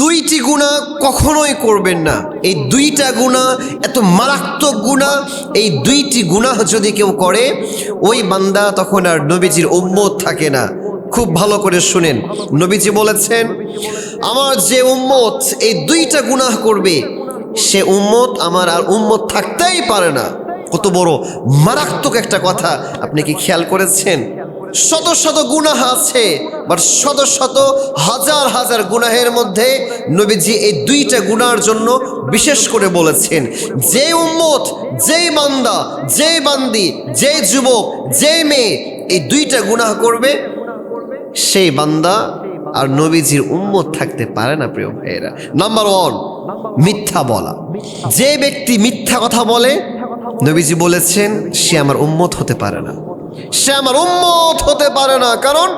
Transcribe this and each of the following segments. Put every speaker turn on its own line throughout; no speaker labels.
দুইটি গুনাহ কখনোই করবেন না। এই দুইটা গুনাহ এত মারাত্মক গুনাহ, এই দুইটি গুনাহ যদি কেউ করে ওই বান্দা তখন আর নবীজির উম্মত থাকে না। খুব ভালো করে শুনেন, নবীজি বলেছেন আমার যে উম্মত এই দুইটা গুনাহ করবে সে উম্মত আমার আর উম্মত থাকতেই পারে না। কত বড় মারাত্মক একটা কথা, আপনি কি খেয়াল করেছেন? শত শত গুনাহ আছে, বাট শত শত হাজার হাজার গুনাহের মধ্যে নবীজি এই দুইটা গুনার জন্য বিশেষ করে বলেছেন যে উম্মত, যেই বান্দা, যেই বান্দি, যেই যুবক, যেই মেয়ে এই দুইটা গুনাহ করবে সেই বান্দা আর নবীজির উম্মত থাকতে পারে না। প্রিয় ভাইয়েরা, নাম্বার 1 মিথ্যা বলা। যে ব্যক্তি মিথ্যা কথা বলে নবীজি বলেছেন সে আমার উম্মত হতে পারে না, সে আমার উম্মত হতে পারে না। কারণ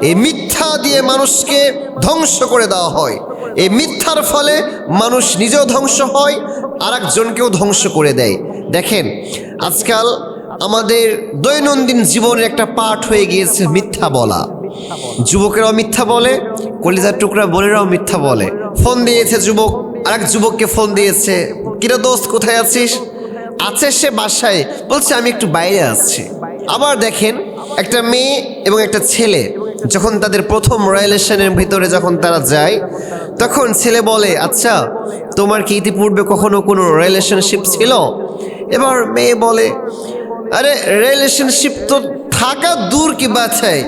এই মিথ্যা দিয়ে মানুষকে ধ্বংস করে দেওয়া হয়। এই মিথ্যার ফলে মানুষ নিজেও ধ্বংস হয়, আর একজনকেও ধ্বংস করে দেয়। দেখেন আজকাল আমাদের দৈনন্দিন জীবনের একটা পার্ট হয়ে গিয়েছে মিথ্যা বলা। যুবকেরাও মিথ্যা বলে, কলিজার টুকরা বোনেরাও মিথ্যা বলে। ফোন দিয়েছে যুবক, আরেক যুবককে ফোন দিয়েছে, কিরে দোস্ত কোথায় আছিস? আছে সে বাসায়, বলছে আমি একটু বাইরে আসছি। আবার দেখেন একটা মেয়ে এবং একটা ছেলে যখন তাদের প্রথম রিলেশনের ভিতরে যখন তারা যায়, তখন ছেলে বলে আচ্ছা তোমার কি ইতিপূর্বে কখনো কোনো রিলেশনশিপ ছিল? এবার মেয়ে বলে আরে রিলেশনশিপ তো থাকা দূর কি বাছাই,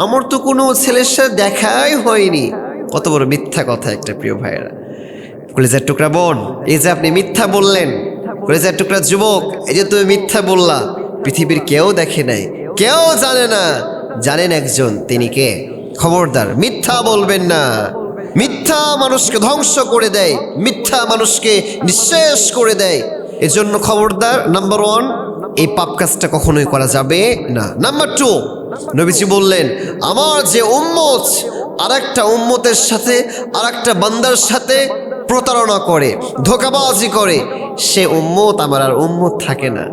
আমার তো কোনো ছেলের সাথে দেখাই হয়নি। কত বড় মিথ্যা কথা একটা, প্রিয় ভাইয়েরা। কলিজার টুকরা বোন, এই যে আপনি মিথ্যা বললেন, কলিজার টুকরা যুবক, এই যে তুমি মিথ্যা বললা, পৃথিবীর কেউ দেখে নাই, কেউ জানে না, জানেন একজন, তিনি কে? খবরদার মিথ্যা বলবেন না। মিথ্যা মানুষকে ধ্বংস করে দেয়, মিথ্যা মানুষকে নিঃশেষ করে দেয়। এজন্য খবরদার, নাম্বার 1 এই পাপ কাজটা কখনোই করা যাবে না। নাম্বার 2 নবীজি বললেন আমার যে উম্মত আরেকটা উম্মতের সাথে, আরেকটা বান্দার সাথে প্রতারণা করে, ধোঁকাবাজি করে, সে উম্মত আমার আর উম্মত থাকে না।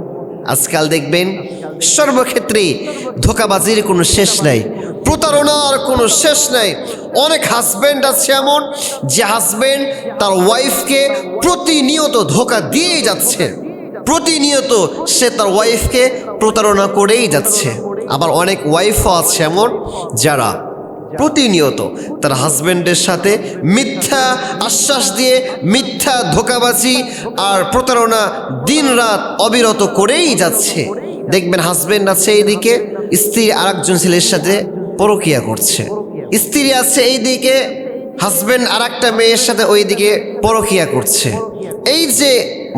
আজকাল দেখবেন সর্বক্ষেত্রে ধোঁকাবাজির কোনো শেষ নাই, প্রতারণার কোনো শেষ নাই। অনেক হাজব্যান্ড আছে এমন যে হাজব্যান্ড তার ওয়াইফকে প্রতিনিয়ত ধোঁকা দিয়েই যাচ্ছে, প্রতিনিয়ত সে তার ওয়াইফকে প্রতারণা করেই যাচ্ছে। আবার অনেক ওয়াইফও আছে এমন যারা প্রতিনিয়ত তার হাজব্যান্ডের সাথে মিথ্যা আশ্বাস দিয়ে, মিথ্যা ধোঁকাবাজি আর প্রতারণা দিন রাত অবিরত করেই যাচ্ছে। দেখবেন হাজব্যান্ড আছে এইদিকে, স্ত্রী আরেকজন ছেলের সাথে পরকীয়া করছে, স্ত্রী আছে এইদিকে, হাজব্যান্ড আরেকটা মেয়ের সাথে ওইদিকে পরকীয়া করছে। এই যে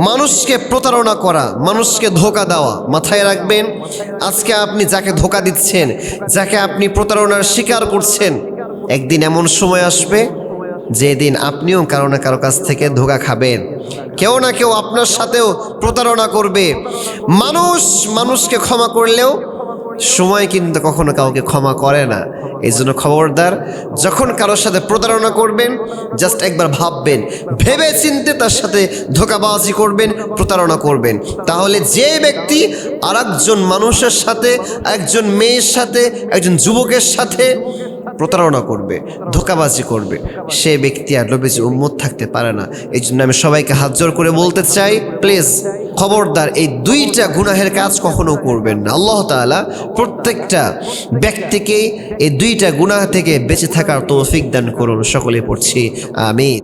মানুষকে প্রতারণা করা, মানুষকে ধোঁকা দেওয়া, মাথায় রাখবেন আজকে আপনি যাকে ধোঁকা দিচ্ছেন, যাকে আপনি প্রতারণার শিকার করছেন, একদিন এমন সময় আসবে যেদিন আপনিও কারো না কারো কাছ থেকে ধোঁকা খাবেন। কেউ না কেউ আপনার সাথেও প্রতারণা করবে। মানুষকে ক্ষমা করলেও সময় কিন্তু কখনো কাউকে ক্ষমা করে না। এই জন্য খবরদার, যখন কারোর সাথে প্রতারণা করবেন জাস্ট একবার ভাববেন, ভেবে চিন্তে তার সাথে ধোঁকাবাজি করবেন, প্রতারণা করবেন। তাহলে যে ব্যক্তি আর একজন মানুষের সাথে, একজন মেয়ের সাথে, একজন যুবকের সাথে প্রতারণা করবে, ধোঁকাবাজি করবে, সে ব্যক্তি আর নবীজি উম্মত থাকতে পারে না। এই জন্য আমি সবাইকে হাত জোর করে বলতে চাই, প্লিজ খবরদার এই দুইটা গুনাহের কাজ কখনো করবেন না। আল্লাহ তাআলা প্রত্যেকটা ব্যক্তিকে এই দুইটা গুনাহ থেকে বেঁচে থাকার তৌফিক দান করুন। সকলে পড়ছি আমিন।